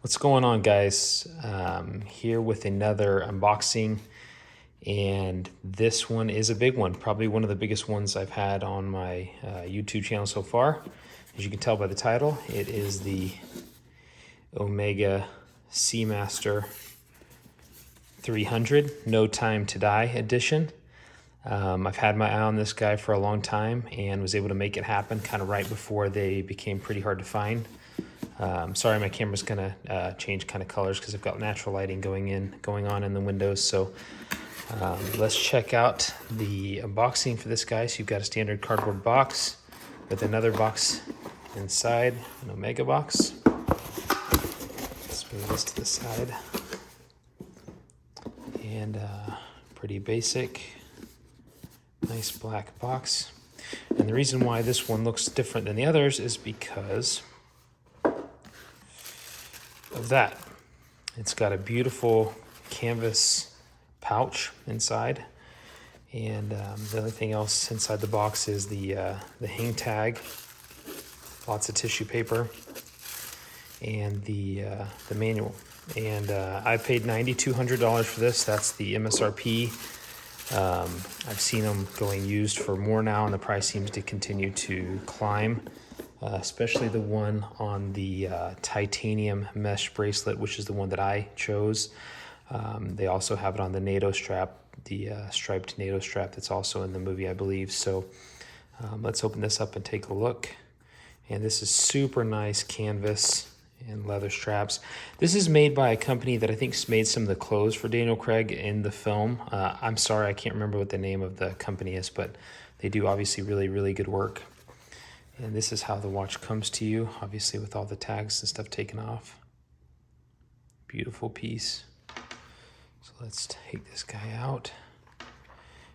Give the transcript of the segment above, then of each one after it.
What's going on, guys? Here with another unboxing, and this one is a big one, probably one of the biggest ones I've had on my YouTube channel so far. As you can tell by the title, it is the Omega Seamaster 300 No Time to Die edition. I've had my eye on this guy for a long time and was able to make it happen kind of right before they became pretty hard to find. Sorry, my camera's gonna change kind of colors because I've got natural lighting going on in the windows. So let's check out the unboxing for this guy. So you've got a standard cardboard box with another box inside, an Omega box. Let's move this to the side. And pretty basic, nice black box. And the reason why this one looks different than the others is because of that. It's got a beautiful canvas pouch inside, and the only thing else inside the box is the hang tag, lots of tissue paper, and the manual. And I paid $9,200 for this. That's the MSRP. I've seen them going used for more now, and the price seems to continue to climb. Especially the one on the titanium mesh bracelet, which is the one that I chose. They also have it on the NATO strap, the striped NATO strap that's also in the movie, I believe. So let's open this up and take a look. And this is super nice canvas and leather straps. This is made by a company that I think made some of the clothes for Daniel Craig in the film. I'm sorry, I can't remember what the name of the company is, but they do obviously really, really good work. And this is how the watch comes to you, obviously with all the tags and stuff taken off. Beautiful piece. So let's take this guy out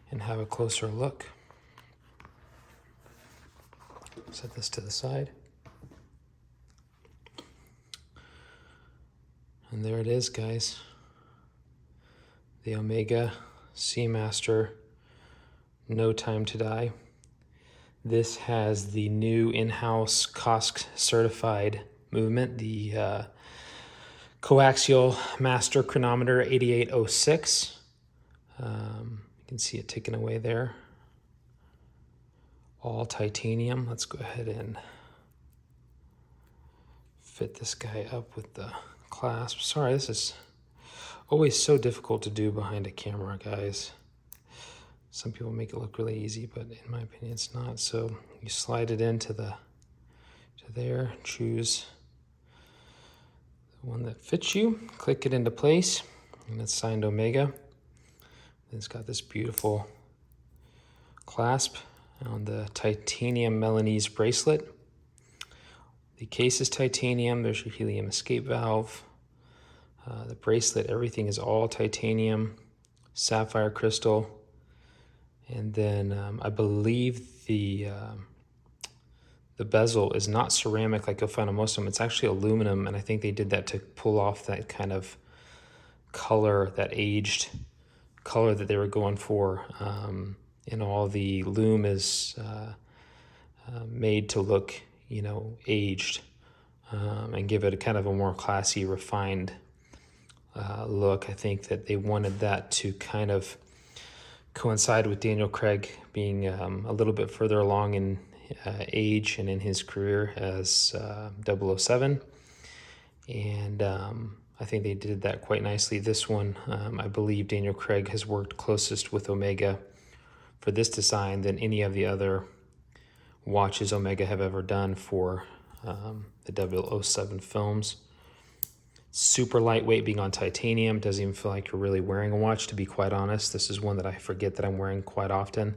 and have a closer look. Set this to the side. And there it is, guys. The Omega Seamaster No Time to Die. This has the new in-house COSC certified movement, the coaxial master chronometer 8806. You can see it ticking away there. All titanium. Let's go ahead and fit this guy up with the clasp. Sorry, this is always so difficult to do behind a camera, guys. Some people make it look really easy, but in my opinion, it's not. So you slide it into there, choose the one that fits you, click it into place, and it's signed Omega. And it's got this beautiful clasp on the titanium Milanese bracelet. The case is titanium. There's your helium escape valve. The bracelet, everything is all titanium, sapphire crystal. And then I believe the bezel is not ceramic like you'll find on most of them. It's actually aluminum, and I think they did that to pull off that kind of color, that aged color that they were going for. And all the lume is made to look, aged, and give it a kind of a more classy, refined look. I think that they wanted that to kind of coincide with Daniel Craig being a little bit further along in age and in his career as 007. And I think they did that quite nicely. This one, I believe Daniel Craig has worked closest with Omega for this design than any of the other watches Omega have ever done for the 007 films. Super lightweight, being on titanium. Doesn't even feel like you're really wearing a watch, to be quite honest. This is one that I forget that I'm wearing quite often.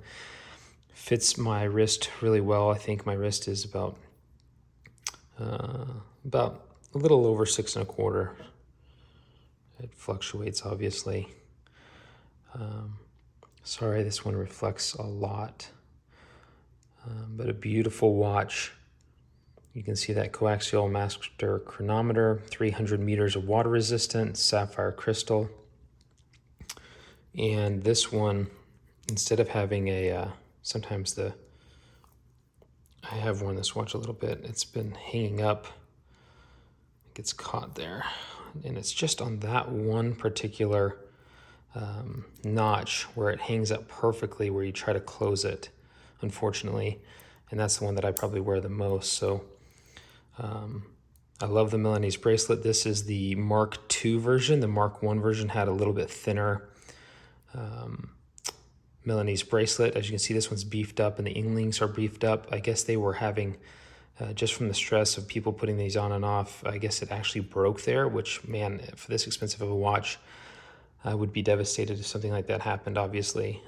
Fits my wrist really well. I think my wrist is about a little over 6 1/4. It fluctuates, obviously. Sorry, this one reflects a lot. But a beautiful watch. You can see that coaxial master chronometer, 300 meters of water resistant, sapphire crystal. And this one, instead of having I have worn this watch a little bit. It's been hanging up gets caught there. And it's just on that one particular notch where it hangs up perfectly where you try to close it, unfortunately. And that's the one that I probably wear the most. So I love the Milanese bracelet. This is the Mark II version. The Mark I version had a little bit thinner Milanese bracelet. As you can see, this one's beefed up and the inglings are beefed up. I guess they were having, just from the stress of people putting these on and off, I guess it actually broke there, which, man, for this expensive of a watch, I would be devastated if something like that happened, obviously.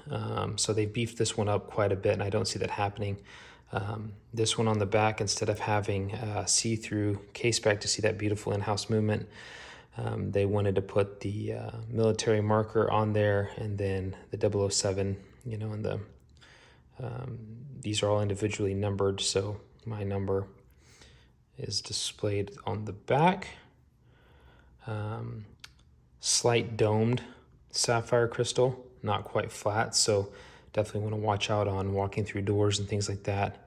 So they beefed this one up quite a bit, and I don't see that happening. This one on the back, instead of having a see-through case back to see that beautiful in-house movement, they wanted to put the military marker on there, and then the 007, and these are all individually numbered, so my number is displayed on the back. Slight domed sapphire crystal, not quite flat, so definitely want to watch out on walking through doors and things like that.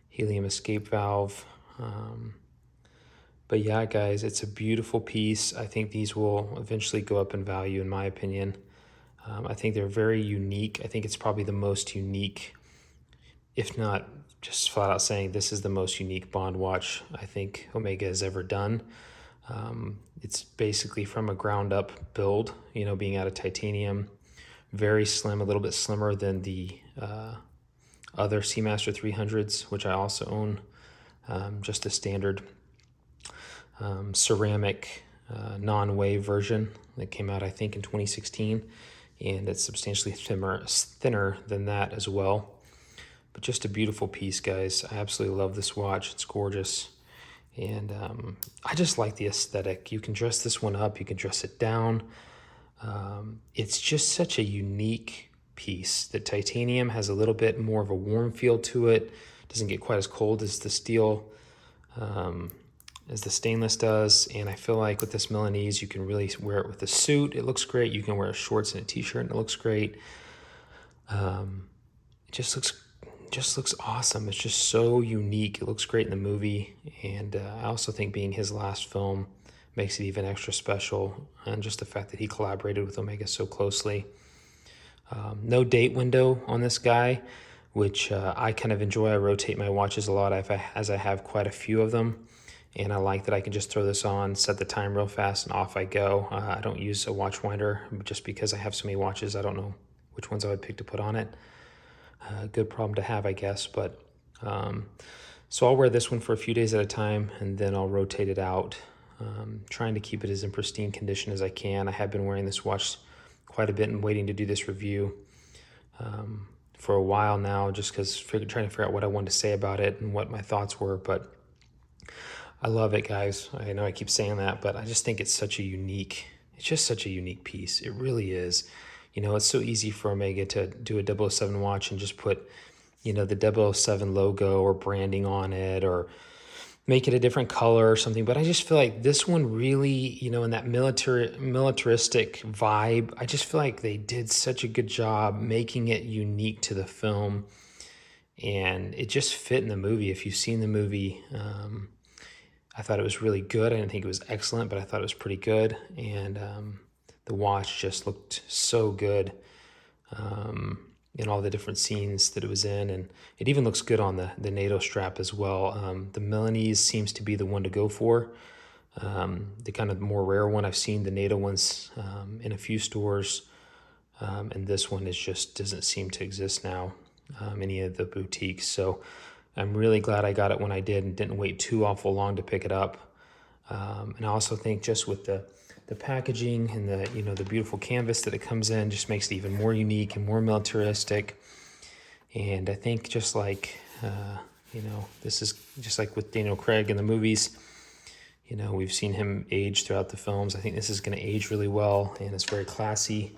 Helium escape valve. But yeah, guys, it's a beautiful piece. I think these will eventually go up in value, in my opinion. I think they're very unique. I think it's probably the most unique, if not just flat out saying this is the most unique Bond watch I think Omega has ever done. It's basically from a ground up build, being out of titanium, very slim, a little bit slimmer than the other Seamaster 300s, which I also own, just a standard ceramic non-wave version that came out, I think, in 2016, and it's substantially thinner than that as well. But just a beautiful piece, guys. I absolutely love this watch. It's gorgeous. And I just like the aesthetic. You can dress this one up, you can dress it down. It's just such a unique piece. The titanium has a little bit more of a warm feel to it. Doesn't get quite as cold as the steel, as the stainless does. And I feel like with this Milanese, you can really wear it with a suit. It looks great. You can wear shorts and a t-shirt and it looks great. It just looks awesome. It's just so unique. It looks great in the movie, and I also think being his last film makes it even extra special, and just the fact that he collaborated with Omega so closely. No date window on this guy, which I kind of enjoy. I rotate my watches a lot as I have quite a few of them, and I like that I can just throw this on, set the time real fast, and off I go. I don't use a watch winder just because I have so many watches. I don't know which ones I would pick to put on it. Good problem to have, I guess. But so I'll wear this one for a few days at a time, and then I'll rotate it out, trying to keep it as in pristine condition as I can. I have been wearing this watch quite a bit and waiting to do this review for a while now, just because trying to figure out what I wanted to say about it and what my thoughts were. But I love it, guys. I know I keep saying that, but I just think it's just such a unique piece. It really is. It's so easy for Omega to do a 007 watch and just put, the 007 logo or branding on it, or make it a different color or something. But I just feel like this one really, in that militaristic vibe, I just feel like they did such a good job making it unique to the film. And it just fit in the movie. If you've seen the movie, I thought it was really good. I didn't think it was excellent, but I thought it was pretty good. And the watch just looked so good in all the different scenes that it was in. And it even looks good on the NATO strap as well. The Milanese seems to be the one to go for. The kind of more rare one. I've seen the NATO ones in a few stores. And this one doesn't seem to exist now, any of the boutiques. So I'm really glad I got it when I did and didn't wait too awful long to pick it up. And I also think just with the packaging and the beautiful canvas that it comes in just makes it even more unique and more militaristic. And I think just like, this is just like with Daniel Craig in the movies, we've seen him age throughout the films. I think this is going to age really well, and it's very classy.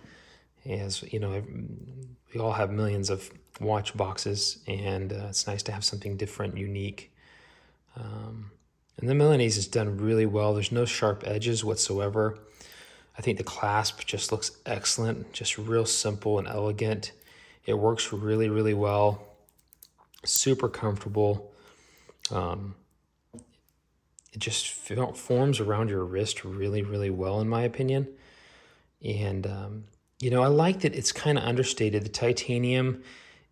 As we all have millions of watch boxes, and it's nice to have something different, unique. And the Milanese is done really well. There's no sharp edges whatsoever. I think the clasp just looks excellent, just real simple and elegant. It works really, really well. Super comfortable. it just forms around your wrist really, really well, in my opinion. And, you know, I like that it's kind of understated. The titanium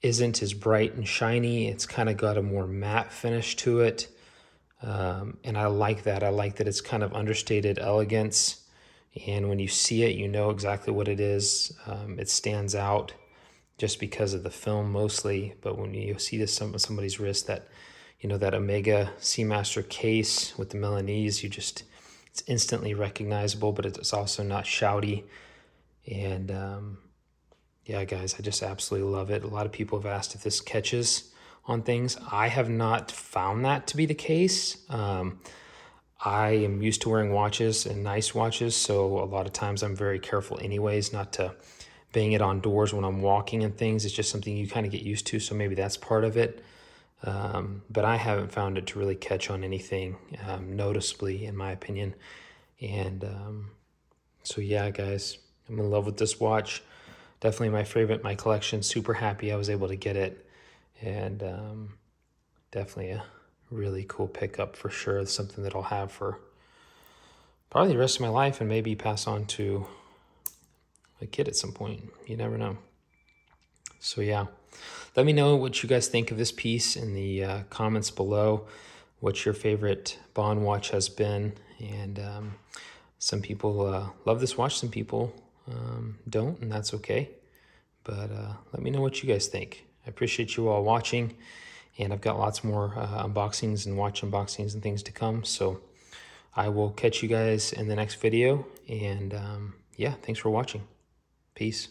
isn't as bright and shiny. It's kind of got a more matte finish to it. And I like that. I like that it's kind of understated elegance. And when you see it, you know exactly what it is. It stands out just because of the film mostly. But when you see this somebody's wrist, that, you know, that Omega Seamaster case with the Milanese, it's instantly recognizable, but it's also not shouty. And yeah, guys, I just absolutely love it. A lot of people have asked if this catches on things. I have not found that to be the case. I am used to wearing watches and nice watches, so a lot of times I'm very careful anyways not to bang it on doors when I'm walking and things. It's just something you kind of get used to, so maybe that's part of it. But I haven't found it to really catch on anything noticeably, in my opinion. And so yeah, guys, I'm in love with this watch. Definitely my favorite, my collection. Super happy I was able to get it. And definitely a really cool pickup for sure. It's something that I'll have for probably the rest of my life, and maybe pass on to a kid at some point. You never know. So yeah, let me know what you guys think of this piece in the comments below. What your favorite Bond watch has been. And some people love this watch, some people don't, and that's okay. But let me know what you guys think. I appreciate you all watching, and I've got lots more unboxings and watch unboxings and things to come. So I will catch you guys in the next video, and yeah, thanks for watching. Peace.